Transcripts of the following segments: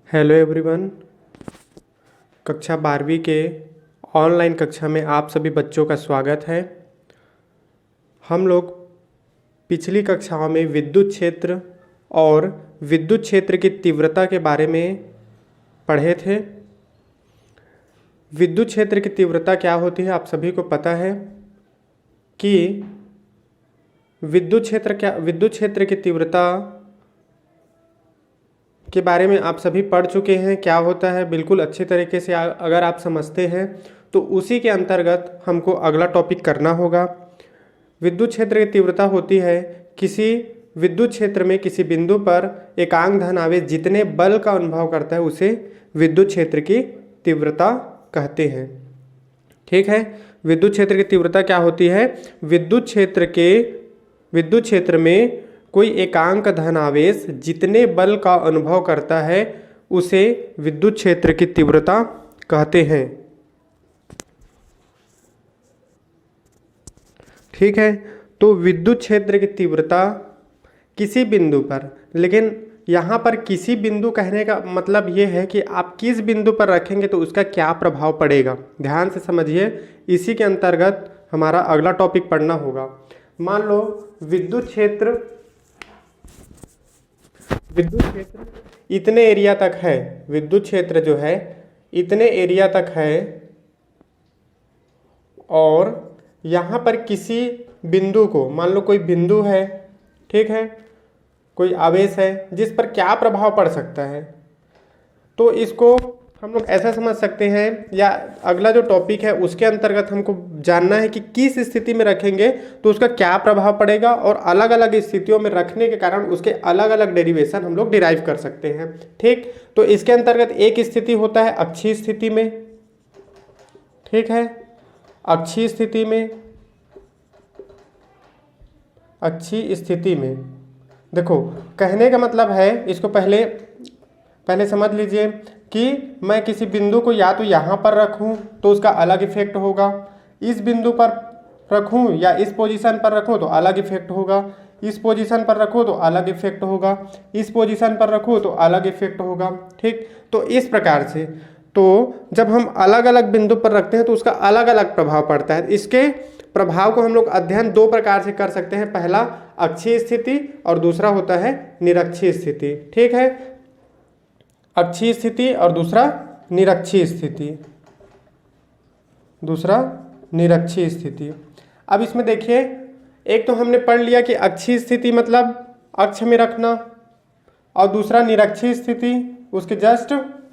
Hello everyone. कक्षा 12वीं के ऑनलाइन कक्षा में आप सभी बच्चों का स्वागत है। हम लोग पिछली कक्षाओं में विद्युत क्षेत्र और विद्युत क्षेत्र की तीव्रता के बारे में पढ़े थे। विद्युत क्षेत्र की तीव्रता क्या होती है आप सभी को पता है कि विद्युत क्षेत्र की तीव्रता के बारे में आप सभी पढ़ चुके हैं। क्या होता है बिल्कुल अच्छे तरीके से अगर आप समझते हैं तो उसी के अंतर्गत हमको अगला टॉपिक करना होगा। विद्युत क्षेत्र की तीव्रता होती है किसी विद्युत क्षेत्र में किसी बिंदु पर एकांक धन आवेश जितने बल का अनुभव करता है उसे विद्युत क्षेत्र की तीव्रता कहते हैं। ठीक है, विद्युत क्षेत्र की तीव्रता क्या होती है? विद्युत क्षेत्र में कोई एकांक धन आवेश जितने बल का अनुभव करता है उसे विद्युत क्षेत्र की तीव्रता कहते हैं। ठीक है, तो विद्युत क्षेत्र की तीव्रता किसी बिंदु पर, लेकिन यहाँ पर किसी बिंदु कहने का मतलब ये है कि आप किस बिंदु पर रखेंगे तो उसका क्या प्रभाव पड़ेगा। ध्यान से समझिए, इसी के अंतर्गत हमारा अगला टॉपिक पढ़ना होगा। मान लो विद्युत क्षेत्र इतने एरिया तक है, विद्युत क्षेत्र जो है इतने एरिया तक है और यहाँ पर किसी बिंदु को, मान लो कोई बिंदु है, ठीक है, कोई आवेश है जिस पर क्या प्रभाव पड़ सकता है, तो इसको हम लोग ऐसा समझ सकते हैं, या अगला जो टॉपिक है उसके अंतर्गत हमको जानना है कि किस स्थिति में रखेंगे तो उसका क्या प्रभाव पड़ेगा, और अलग अलग स्थितियों में रखने के कारण उसके अलग अलग डेरिवेशन हम लोग डिराइव कर सकते हैं। ठीक, तो इसके अंतर्गत एक स्थिति होता है अक्षीय स्थिति में। ठीक है, अक्षीय स्थिति में देखो, कहने का मतलब है, इसको पहले समझ लीजिए कि मैं किसी बिंदु को या तो यहाँ पर रखूँ तो उसका अलग इफेक्ट होगा, इस बिंदु पर रखूँ या इस पोजीशन पर रखूँ तो अलग इफेक्ट होगा, इस पोजीशन पर रखूँ तो अलग इफेक्ट होगा, इस पोजीशन पर रखूँ तो अलग इफेक्ट होगा। ठीक, तो इस प्रकार से, तो जब हम अलग अलग बिंदु पर रखते हैं तो उसका अलग अलग प्रभाव पड़ता है। इसके प्रभाव को हम लोग अध्ययन दो प्रकार से कर सकते हैं, पहला अक्षीय स्थिति और दूसरा होता है निरक्षीय स्थिति। ठीक है, अक्षीय स्थिति और दूसरा निरक्षीय स्थिति। अब इसमें देखिए, एक तो हमने पढ़ लिया कि अक्षीय स्थिति मतलब अक्ष में रखना, और दूसरा निरक्षीय स्थिति उसके जस्ट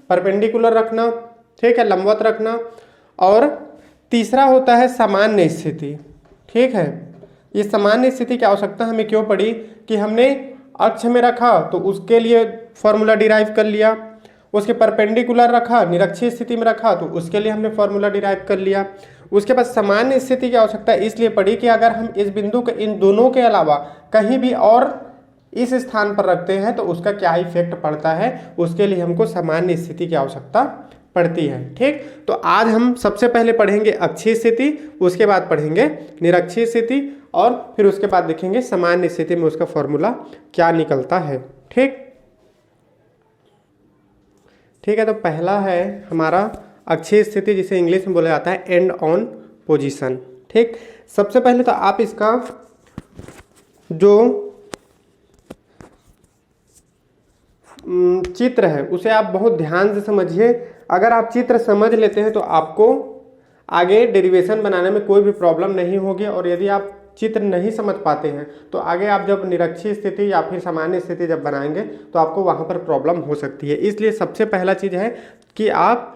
परपेंडिकुलर रखना, ठीक है, लंबवत रखना, और तीसरा होता है सामान्य स्थिति। ठीक है, ये सामान्य स्थिति की आवश्यकता हमें क्यों पड़ी कि हमने अक्ष में रखा तो उसके लिए फॉर्मूला डिराइव कर लिया, उसके परपेंडिकुलर रखा, निरक्षीय स्थिति में रखा तो उसके लिए हमने फॉर्मूला डिराइव कर लिया। उसके बाद सामान्य स्थिति की आवश्यकता इसलिए पड़ी कि अगर हम इस बिंदु को इन दोनों के अलावा कहीं भी और इस स्थान पर रखते हैं तो उसका क्या इफेक्ट पड़ता है, उसके लिए हमको सामान्य स्थिति की आवश्यकता पड़ती है। ठीक, तो आज हम सबसे पहले पढ़ेंगे अक्षीय स्थिति, उसके बाद पढ़ेंगे निरक्षीय स्थिति, और फिर उसके बाद देखेंगे सामान्य स्थिति में उसका फॉर्मूला क्या निकलता है। ठीक है, तो पहला है हमारा अक्षीय स्थिति, जिसे इंग्लिश में बोला जाता है एंड ऑन पोजीशन। ठीक, सबसे पहले तो आप इसका जो चित्र है उसे आप बहुत ध्यान से समझिए। अगर आप चित्र समझ लेते हैं तो आपको आगे डेरिवेशन बनाने में कोई भी प्रॉब्लम नहीं होगी, और यदि आप चित्र नहीं समझ पाते हैं तो आगे आप जब निरक्षीय स्थिति या फिर सामान्य स्थिति जब बनाएंगे तो आपको वहाँ पर प्रॉब्लम हो सकती है। इसलिए सबसे पहला चीज़ है कि आप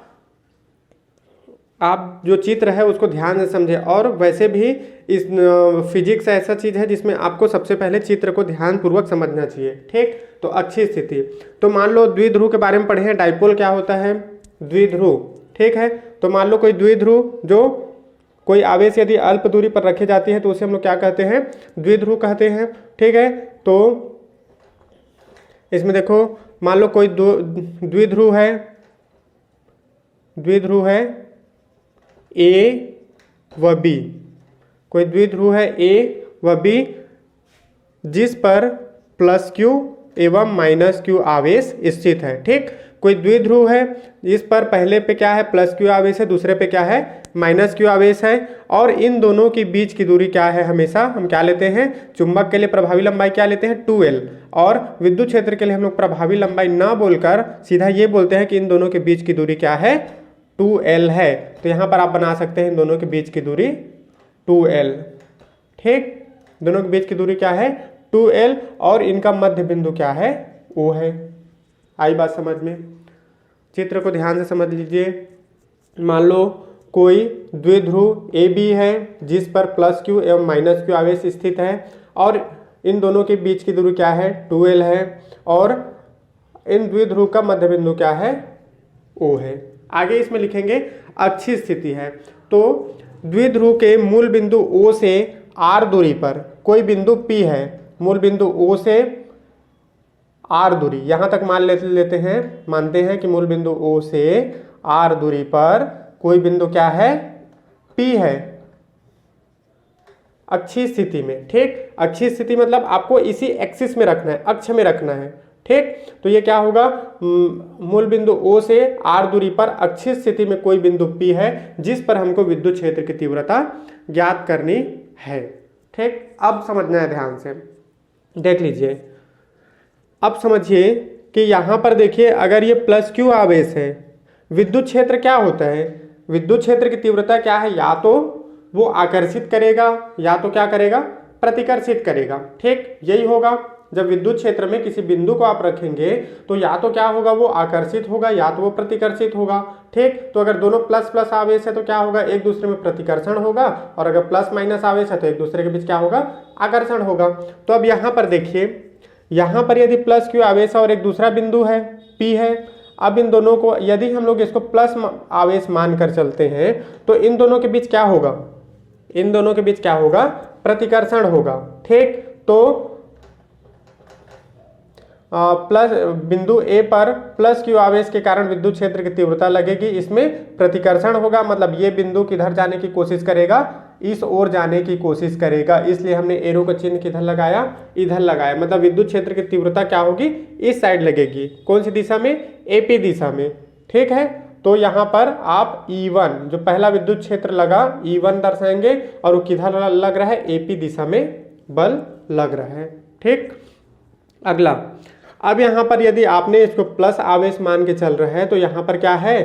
जो चित्र है उसको ध्यान से समझें। और वैसे भी इस फिजिक्स ऐसा चीज़ है जिसमें आपको सबसे पहले चित्र को ध्यानपूर्वक समझना चाहिए। ठीक, तो अक्षीय स्थिति, तो मान लो द्विध्रुव के बारे में पढ़े हैं। डाइपोल क्या होता है? द्विध्रुव। ठीक है, तो मान लो कोई द्विध्रुव, जो कोई आवेश यदि अल्प दूरी पर रखी जाती है तो उसे हम लोग क्या कहते हैं? द्विध्रुव कहते हैं। ठीक है, तो इसमें देखो, मान लो कोई द्विध्रुव है ए व बी, कोई द्विध्रुव है ए व बी जिस पर प्लस क्यू एवं माइनस क्यू आवेश स्थित है। ठीक, कोई द्विध्रुव है, इस पर पहले पे क्या है प्लस क्यू आवेश है, दूसरे पे क्या है माइनस क्यू आवेश है, और इन दोनों के बीच की दूरी क्या है, हमेशा हम क्या लेते हैं, चुंबक के लिए प्रभावी लंबाई क्या लेते हैं 2L, और विद्युत क्षेत्र के लिए हम लोग प्रभावी लंबाई ना बोलकर सीधा ये बोलते हैं कि इन दोनों के बीच की दूरी क्या है 2L है। तो यहाँ पर आप बना सकते हैं इन दोनों के बीच की दूरी 2L। ठीक, दोनों के बीच की दूरी क्या है 2L, और इनका मध्य बिंदु क्या है O है। आई बात समझ में? चित्र को ध्यान से समझ लीजिए। मान लो कोई द्विध्रुव AB है जिस पर प्लस क्यू एवं माइनस क्यू आवेश स्थित है, और इन दोनों के बीच की दूरी क्या है 2L है, और इन द्विध्रुव का मध्य बिंदु क्या है O है। आगे इसमें लिखेंगे अक्षीय स्थिति है, तो द्विध्रुव के मूल बिंदु O से R दूरी पर कोई बिंदु P है, मूल बिंदु O से R दूरी, यहाँ तक लेते हैं, मानते हैं कि मूल बिंदु O से R दूरी पर कोई बिंदु क्या है P है अक्षीय स्थिति में। ठीक, अक्षीय स्थिति मतलब आपको इसी एक्सिस में रखना है, अक्ष में रखना है। ठीक, तो ये क्या होगा, मूल बिंदु O से R दूरी पर अक्षीय स्थिति में कोई बिंदु P है जिस पर हमको विद्युत क्षेत्र की तीव्रता ज्ञात करनी है। ठीक, अब समझना है, ध्यान से देख लीजिए। अब समझिए कि यहाँ पर देखिए, अगर ये प्लस क्यू आवेश है, विद्युत क्षेत्र क्या होता है, विद्युत क्षेत्र की तीव्रता क्या है, या तो वो आकर्षित करेगा या तो क्या करेगा प्रतिकर्षित करेगा। ठीक, यही होगा। जब विद्युत क्षेत्र में किसी बिंदु को आप रखेंगे तो या तो क्या होगा वो आकर्षित होगा या तो वो प्रतिकर्षित होगा। ठीक, तो अगर दोनों प्लस प्लस आवेश है तो क्या होगा, एक दूसरे में प्रतिकर्षण होगा, और अगर प्लस माइनस आवेश है तो एक दूसरे के बीच क्या होगा आकर्षण होगा। तो अब यहाँ पर देखिए, यहाँ पर यदि प्लस क्यू आवेश और एक दूसरा बिंदु है P है, अब इन दोनों को यदि हम लोग इसको प्लस आवेश मानकर चलते हैं तो इन दोनों के बीच क्या होगा, इन दोनों के बीच क्या होगा प्रतिकर्षण होगा। ठीक, तो प्लस बिंदु A पर प्लस क्यू आवेश के कारण विद्युत क्षेत्र की तीव्रता लगेगी, इसमें प्रतिकर्षण होगा, मतलब ये बिंदु किधर जाने की कोशिश करेगा, इस ओर जाने की कोशिश करेगा, इसलिए हमने एरो का चिन्ह किधर लगाया, इधर लगाया, मतलब विद्युत क्षेत्र की तीव्रता क्या होगी इस साइड लगेगी। कौन सी दिशा में, AP दिशा में। ठीक है, तो यहाँ पर आप E1 जो पहला विद्युत क्षेत्र लगा E1 दर्शाएंगे, और वो किधर लग रहा है AP दिशा में बल लग रहा है। ठीक, अगला, अब यहाँ पर यदि आपने इसको प्लस आवेश मान के चल रहा है तो यहाँ पर क्या है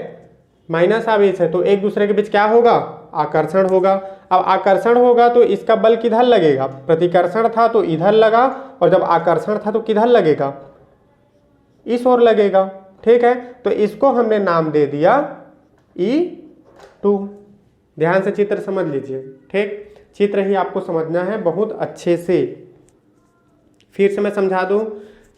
माइनस आवेश है, तो एक दूसरे के बीच क्या होगा आकर्षण होगा। अब आकर्षण होगा तो इसका बल किधर लगेगा, प्रतिकर्षण था तो इधर लगा, और जब आकर्षण था तो किधर लगेगा इस ओर लगेगा। ठीक है, तो इसको हमने नाम दे दिया E2। ध्यान से चित्र समझ लीजिए। ठीक, चित्र ही आपको समझना है बहुत अच्छे से। फिर से मैं समझा दूं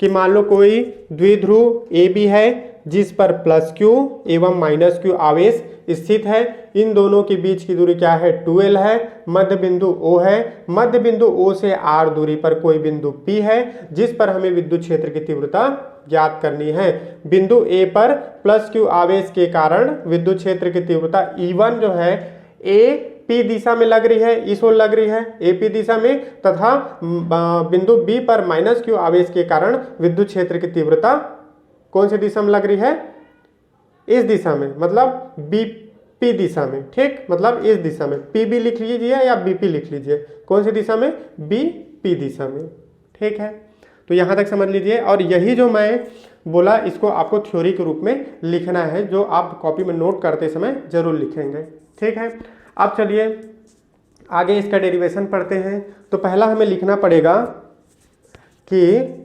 कि मान लो कोई द्विध्रुव AB है जिस पर प्लस क्यू एवं माइनस क्यू आवेश स्थित है, इन दोनों के बीच की दूरी क्या है 2L है, मध्य बिंदु O है, मध्य बिंदु O से R दूरी पर कोई बिंदु P है जिस पर हमें विद्युत क्षेत्र की तीव्रता ज्ञात करनी है। बिंदु A पर प्लस क्यू आवेश के कारण विद्युत क्षेत्र की तीव्रता E1 जो है AP दिशा में लग रही है, इस ओर लग रही है AP दिशा में, तथा बिंदु B पर माइनस क्यू आवेश के कारण विद्युत क्षेत्र की तीव्रता कौन सी दिशा में लग रही है इस दिशा में, मतलब BP दिशा में। ठीक, मतलब इस दिशा में, PB लिख लीजिए या BP लिख लीजिए, कौन सी दिशा में BP दिशा में। ठीक है, तो यहाँ तक समझ लीजिए। और यही जो मैं बोला इसको आपको थ्योरी के रूप में लिखना है, जो आप कॉपी में नोट करते समय जरूर लिखेंगे। ठीक है, अब चलिए आगे इसका डेरिवेशन पढ़ते हैं। तो पहला हमें लिखना पड़ेगा कि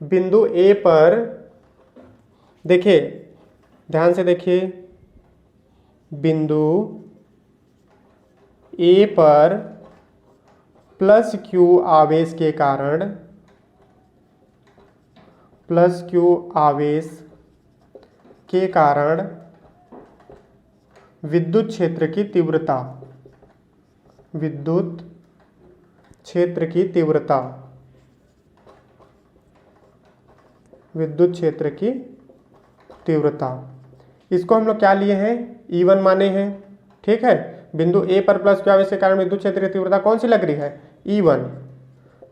बिंदु A पर, देखिए ध्यान से देखिए, बिंदु A पर प्लस क्यू आवेश के कारण, प्लस क्यू आवेश के कारण विद्युत क्षेत्र की तीव्रता, विद्युत क्षेत्र की तीव्रता, विद्युत क्षेत्र की तीव्रता, इसको हम लोग क्या लिए हैं E1 माने हैं। ठीक है, बिंदु A पर प्लस क्यू आवेश के कारण विद्युत क्षेत्र की तीव्रता कौन सी लग रही है E1।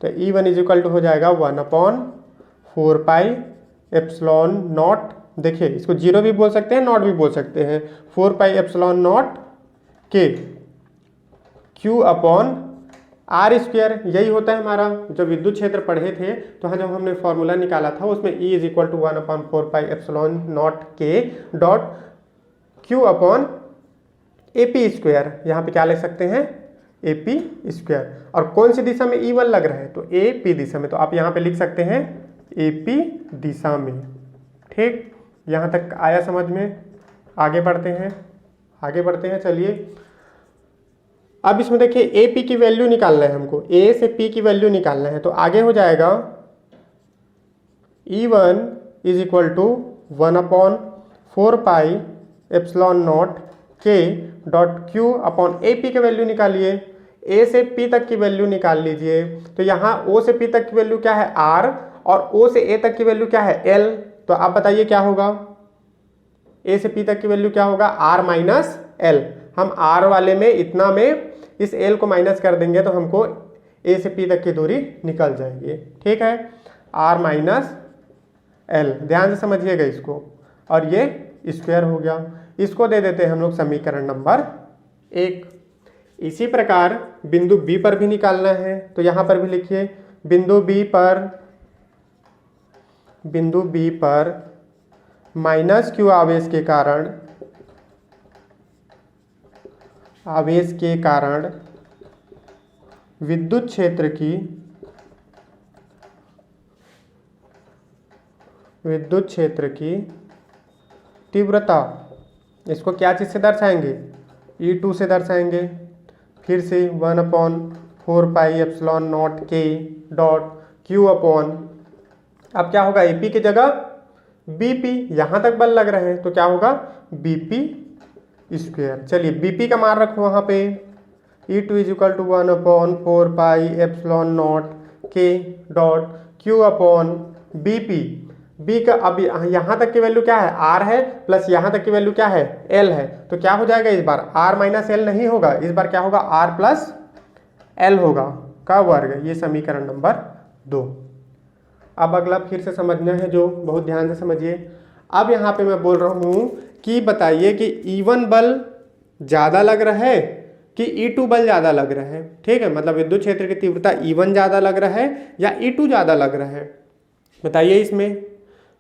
तो E1 इज इक्वल टू हो जाएगा 1/4πε0। देखिए इसको जीरो भी बोल सकते हैं, नॉट भी बोल सकते हैं। 4πε0 के Q अपॉन आर स्क्वायर, यही होता है हमारा। जब विद्युत क्षेत्र पढ़े थे तो हाँ, जब हमने फॉर्मूला निकाला था उसमें E इज इक्वल टू 1/4πε0 के dot Q upon AP square, यहाँ पे क्या लिख सकते हैं AP स्क्वायर। और कौन सी दिशा में E1 लग रहा है, तो AP दिशा में, तो आप यहाँ पे लिख सकते हैं AP दिशा में। ठीक, यहाँ तक आया समझ में? आगे बढ़ते हैं चलिए। अब इसमें देखिए AP की वैल्यू निकालना है हमको, A से P की वैल्यू निकालना है। तो आगे हो जाएगा E1 इज इक्वल टू 1/4πε0 के डॉट Q अपॉन AP की वैल्यू निकालिए। A से P तक की वैल्यू निकाल लीजिए। तो यहाँ O से P तक की वैल्यू क्या है R, और O से A तक की वैल्यू क्या है L। तो आप बताइए क्या होगा, A से P तक की वैल्यू क्या होगा, R माइनस L। हम R वाले में इतना में इस L को माइनस कर देंगे तो हमको A से P तक की दूरी निकल जाएगी। ठीक है, R माइनस L, ध्यान से समझिएगा इसको। और ये स्क्वायर हो गया, इसको दे देते हैं हम लोग समीकरण नंबर 1। इसी प्रकार बिंदु B पर भी निकालना है। तो यहाँ पर भी लिखिए बिंदु B पर माइनस Q आवेश के कारण विद्युत क्षेत्र की तीव्रता, इसको क्या चीज से दर्शाएंगे, E2 से दर्शाएंगे। फिर से 1/4πε0 के डॉट Q अपॉन, अब क्या होगा AP की जगह BP, यहां तक बल लग रहे हैं तो क्या होगा BP स्क्वायर। चलिए BP का मान रखो वहां पे, E2 इज इक्वल टू 1/4πε0 के dot Q upon BP। B का अब यहाँ तक की वैल्यू क्या है R है, प्लस यहाँ तक की वैल्यू क्या है L है। तो क्या हो जाएगा इस बार R माइनस L नहीं होगा, इस बार क्या होगा R प्लस L होगा का वर्ग। ये समीकरण नंबर 2। अब अगला फिर से समझना है, जो बहुत ध्यान से समझिए। अब यहाँ पे मैं बोल रहा हूँ कि बताइए कि E1 बल ज़्यादा लग रहा है कि E2 बल ज़्यादा लग रहा है। ठीक है, मतलब विद्युत क्षेत्र की तीव्रता E1 ज़्यादा लग रहा है या E2 ज़्यादा लग रहा है, बताइए। इसमें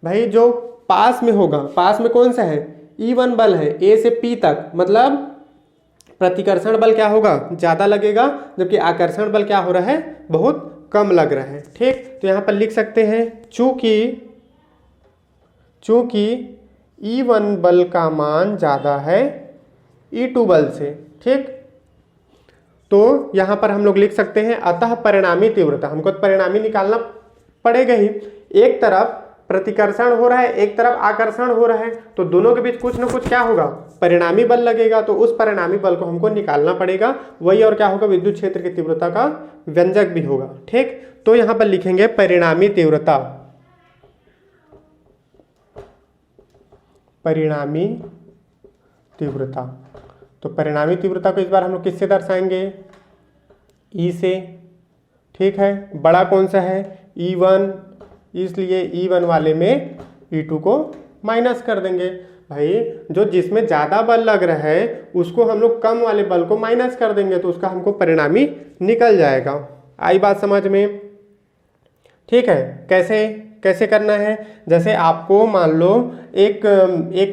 भाई जो पास में होगा, पास में कौन सा है, E1 बल है A से P तक, मतलब प्रतिकर्षण बल क्या होगा, ज़्यादा लगेगा, जबकि आकर्षण बल क्या हो रहा है, बहुत कम लग रहा है। ठीक, तो यहाँ पर लिख सकते हैं चूंकि E1 बल का मान ज़्यादा है E2 बल से। ठीक, तो यहाँ पर हम लोग लिख सकते हैं अतः परिणामी तीव्रता, हमको परिणामी निकालना पड़ेगा ही। एक तरफ प्रतिकर्षण हो रहा है, एक तरफ आकर्षण हो रहा है, तो दोनों के बीच कुछ ना कुछ क्या होगा, परिणामी बल लगेगा। तो उस परिणामी बल को हमको निकालना पड़ेगा, वही और क्या होगा, विद्युत क्षेत्र की तीव्रता का व्यंजक भी होगा। ठीक, तो यहाँ पर लिखेंगे परिणामी तीव्रता। तो परिणामी तीव्रता को इस बार हम लोग किससे दर्शाएंगे, E से। ठीक है, बड़ा कौन सा है, E1, इसलिए E1 वाले में E2 को माइनस कर देंगे। भाई जो जिसमें ज़्यादा बल लग रहा है उसको हम लोग कम वाले बल को माइनस कर देंगे, तो उसका हमको परिणामी निकल जाएगा। आई बात समझ में? ठीक है, कैसे करना है, जैसे आपको मान लो एक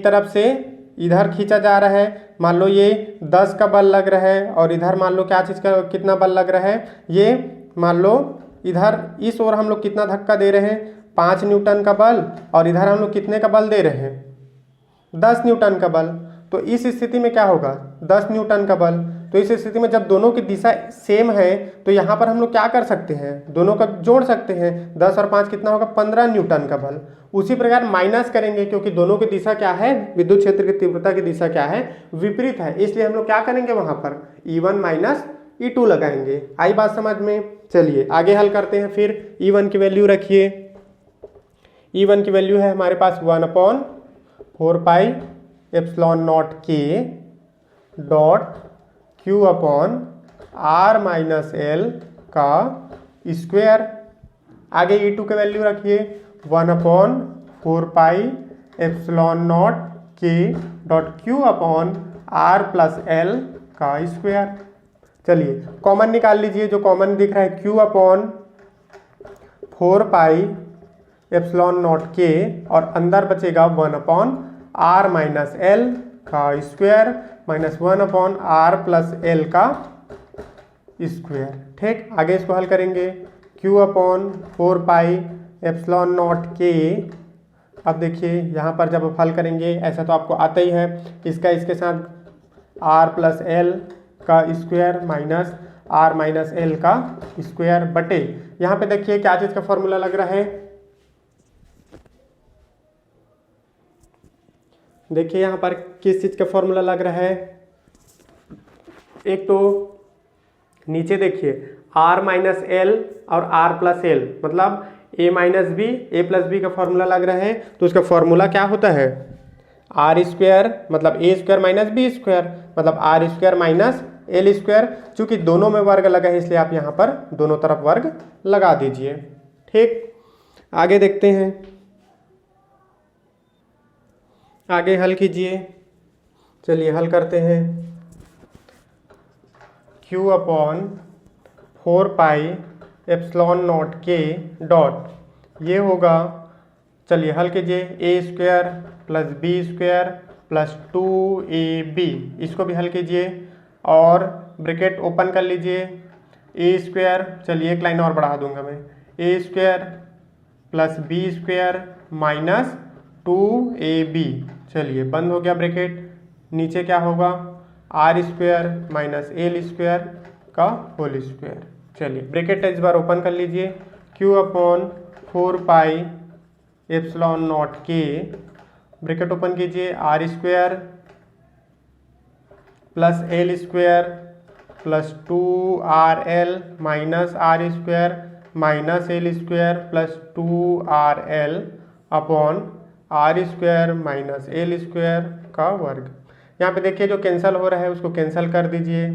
तरफ से इधर खींचा जा रहा है, मान लो ये 10 का बल लग रहा है, और इधर मान लो क्या चीज़ का कितना बल लग रहा है, ये मान लो इधर इस ओर हम लोग कितना धक्का दे रहे हैं, 5 न्यूटन का बल, और इधर हम लोग कितने का बल दे रहे हैं, 10 न्यूटन का बल। तो इस स्थिति में क्या होगा, 10 न्यूटन का बल। तो इस स्थिति में जब दोनों की दिशा सेम है तो यहाँ पर हम लोग क्या कर सकते हैं, दोनों का जोड़ सकते हैं। 10 और 5 कितना होगा, 15 न्यूटन का बल। उसी प्रकार माइनस करेंगे, क्योंकि दोनों की दिशा क्या है, विद्युत क्षेत्र की तीव्रता की दिशा क्या है, विपरीत है, इसलिए हम लोग क्या करेंगे, वहाँ पर E1 माइनस E2 लगाएंगे। आई बात समझ में? चलिए आगे हल करते हैं। फिर E1 की वैल्यू रखिए, E1 की वैल्यू है हमारे पास 1/4πε0 के dot Q upon R minus L का स्क्वायर। आगे E2 की वैल्यू रखिए 1/4πε0 k dot Q upon R plus L का स्क्वायर। चलिए कॉमन निकाल लीजिए, जो कॉमन दिख रहा है Q अपॉन 4πε0 k और अंदर बचेगा 1/R माइनस L का square minus 1/R plus L का स्क्वायर। ठीक, आगे इसको हल करेंगे Q अपॉन 4πε0 k। अब देखिए यहाँ पर जब आप हल करेंगे, ऐसा तो आपको आता ही है, इसका इसके साथ R प्लस L का square minus R minus L का स्क्वायर बटे, यहाँ पे देखिए क्या चीज़ का फॉर्मूला लग रहा है। देखिए यहाँ पर किस चीज़ का फॉर्मूला लग रहा है। एक तो नीचे देखिए R माइनस L और R प्लस L मतलब A minus B A plus B का फॉर्मूला लग रहा है। तो उसका फॉर्मूला क्या होता है, आर स्क्वायर मतलब A square minus B square मतलब R square minus L square. चूंकि दोनों में वर्ग लगा है इसलिए आप यहाँ पर दोनों तरफ वर्ग लगा दीजिए। ठीक, आगे देखते हैं, आगे हल कीजिए। चलिए हल करते हैं। Q अपॉन 4πε0 k डॉट, ये होगा, चलिए हल कीजिए, a square plus b square plus 2ab, इसको भी हल कीजिए और ब्रैकेट ओपन कर लीजिए। ए स्क्वायर, चलिए एक लाइन और बढ़ा दूंगा मैं, a square plus b square minus 2ab, चलिए बंद हो गया ब्रैकेट। नीचे क्या होगा, R square minus L square का होल स्क्वायर। चलिए ब्रैकेट इस बार ओपन कर लीजिए। Q upon 4πε0 k, bracket open कीजिए, R square plus L square plus 2RL minus R square minus L square plus 2RL upon R square minus L square का वर्ग। यहाँ पे देखिए जो कैंसिल हो रहा है उसको कैंसिल कर दीजिए।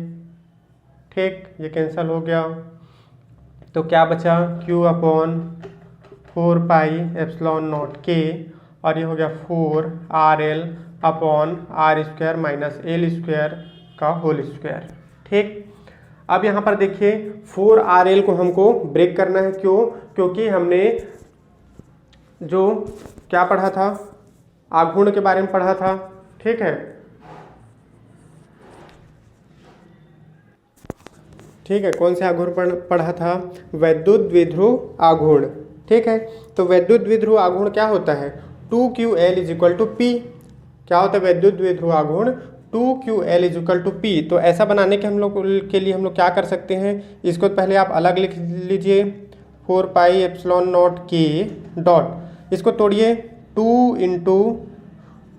ठीक, ये कैंसिल हो गया तो क्या बचा, Q अपॉन 4πε0 k और ये हो गया 4RL upon R square minus L square का होल स्क्वायर। ठीक, अब यहाँ पर देखिए 4RL को हमको ब्रेक करना है। क्यों, क्योंकि हमने जो क्या पढ़ा था, आघूर्ण के बारे में पढ़ा था। ठीक है, ठीक है, कौन से आघूर्ण पढ़ा था, वैद्युत द्विध्रुव आघूर्ण। ठीक है, तो वैद्युत द्विध्रुव आघूर्ण क्या होता है, 2QL is equal to P। क्या होता है वैद्युत द्विध्रुव आघूर्ण, 2QL is equal to P। तो ऐसा बनाने के के लिए हम लोग क्या कर सकते हैं, इसको पहले आप अलग लिख लीजिए, 4πε0 k डॉट, इसको तोड़िए, 2 इंटू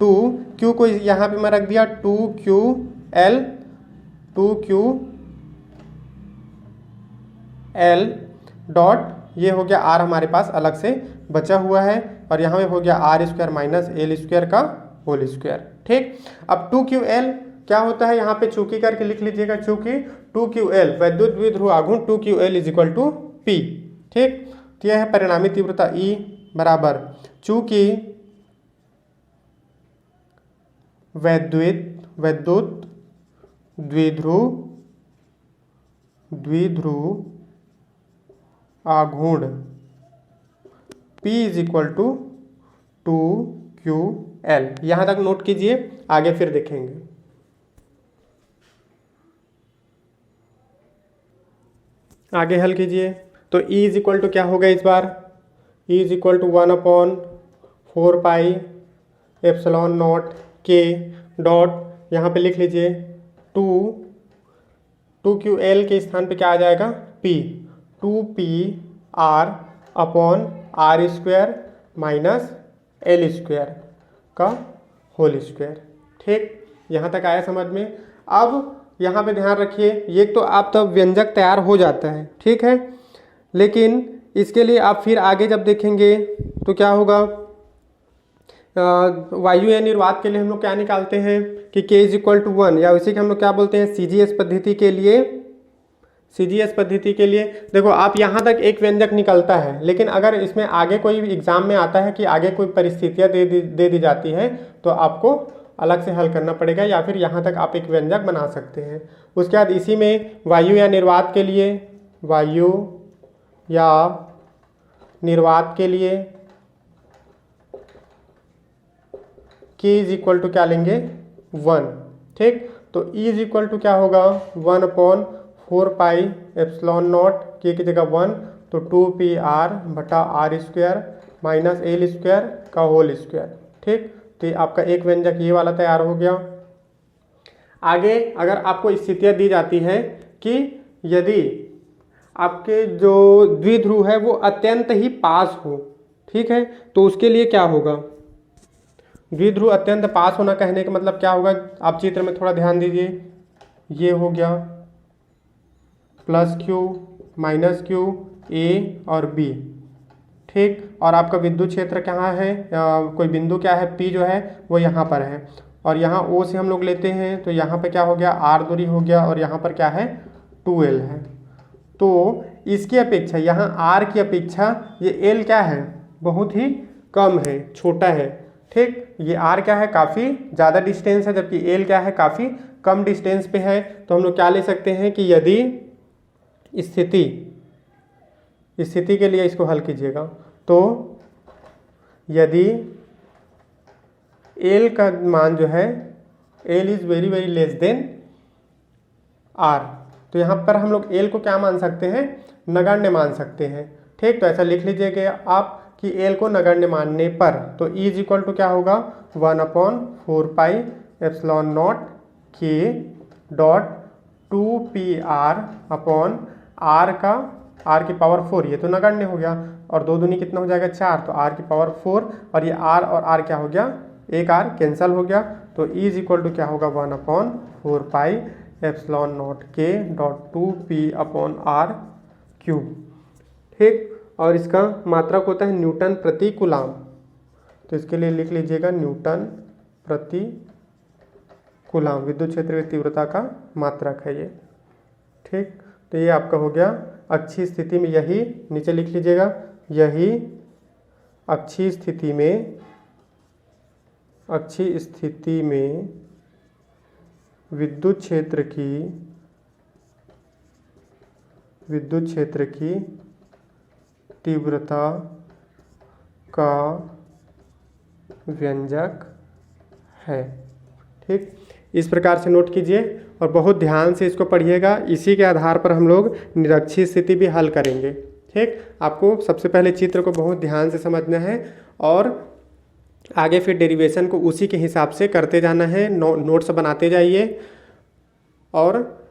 2, Q को यहाँ पे मैं रख दिया 2QL डॉट, ये हो गया R हमारे पास अलग से बचा हुआ है और यहाँ पे हो गया R square minus L square का होल स्क्वायर। ठीक, अब 2QL क्या होता है, यहाँ पे चूंकि करके लिख लीजिएगा, चूंकि 2QL वैद्युत द्विध्रुव आघूर्ण 2QL is equal to P। ठीक, तो यह है परिणामी तीव्रता E बराबर, चूंकि वैद्युत द्विध्रुव आघूर्ण P is equal to 2QL। यहां तक नोट कीजिए, आगे फिर देखेंगे। आगे हल कीजिए, तो E इज इक्वल टू क्या होगा इस बार, E is equal to 1/4πε0 k dot, यहाँ पे लिख लीजिए 2QL के स्थान पे क्या आ जाएगा, P, 2PR upon R square minus L square का होल स्क्वायर। ठीक, यहाँ तक आया समझ में। अब यहाँ पे ध्यान रखिए, ये तो आप तब व्यंजक तैयार हो जाता है। ठीक है, लेकिन इसके लिए आप फिर आगे जब देखेंगे तो क्या होगा, वायु या निर्वात के लिए हम लोग क्या निकालते हैं कि K इज इक्वल टू 1, या उसी के हम लोग क्या बोलते हैं CGS पद्धति के लिए, CGS पद्धति के लिए देखो आप यहाँ तक एक व्यंजक निकलता है, लेकिन अगर इसमें आगे कोई एग्जाम में आता है कि आगे कोई परिस्थितियाँ दे दी जाती है तो आपको अलग से हल करना पड़ेगा, या फिर यहाँ तक आप एक व्यंजक बना सकते हैं। उसके बाद इसी में वायु या निर्वात के लिए, वायु या निर्वात के लिए K इज इक्वल टू क्या लेंगे 1, ठीक। तो E इज इक्वल टू क्या होगा 1/4 पाई एप्सिलॉन नॉट, K की जगह 1 तो 2πr बटा r square minus L square का होल स्क्वायर, ठीक। तो ये आपका एक व्यंजक ये वाला तैयार हो गया। आगे अगर आपको स्थितियाँ दी जाती हैं कि यदि आपके जो द्विध्रुव है वो अत्यंत ही पास हो, ठीक है, तो उसके लिए क्या होगा। द्विध्रुव अत्यंत पास होना कहने का मतलब क्या होगा, आप चित्र में थोड़ा ध्यान दीजिए। ये हो गया +q -q a और b, ठीक। और आपका विद्युत क्षेत्र कहाँ है, कोई बिंदु क्या है P जो है वो यहाँ पर है, और यहाँ O से हम लोग लेते हैं तो यहाँ पे क्या हो गया r दूरी हो गया, और यहाँ पर क्या है 2l है। तो इसकी अपेक्षा यहाँ r की अपेक्षा ये l क्या है बहुत ही कम है, छोटा है, ठीक। ये r क्या है काफ़ी ज़्यादा डिस्टेंस है, जबकि l क्या है काफ़ी कम डिस्टेंस पे है। तो हम लोग क्या ले सकते हैं कि यदि स्थिति के लिए इसको हल कीजिएगा, तो यदि l का मान जो है l is very very less than r, तो यहाँ पर हम लोग l को क्या मान सकते हैं नगण्य मान सकते हैं, ठीक। तो ऐसा लिख लीजिएगा आप कि l को नगण्य मानने पर तो E इज इक्वल टू क्या होगा 1/4 pi epsilon not K dot 2πr upon r का r की पावर 4, ये तो नगण्य हो गया, और 2 दूनी कितना हो जाएगा 4, तो r की पावर 4, और ये r और r क्या हो गया एक r कैंसिल हो गया। तो E इज इक्वल टू क्या होगा 1/4 pi epsilon not K dot 2p upon r cube, ठीक। और इसका मात्रक होता है न्यूटन प्रति कूलाम, तो इसके लिए लिख लीजिएगा न्यूटन प्रति कूलाम, विद्युत क्षेत्र की तीव्रता का मात्रक है ये, ठीक। तो ये आपका हो गया अक्षीय स्थिति में, यही नीचे लिख लीजिएगा, यही अक्षीय स्थिति में विद्युत क्षेत्र की तीव्रता का व्यंजक है, ठीक। इस प्रकार से नोट कीजिए और बहुत ध्यान से इसको पढ़िएगा। इसी के आधार पर हम लोग निरक्षीय स्थिति भी हल करेंगे, ठीक। आपको सबसे पहले चित्र को बहुत ध्यान से समझना है और आगे फिर डेरिवेशन को उसी के हिसाब से करते जाना है, नोट्स बनाते जाइए और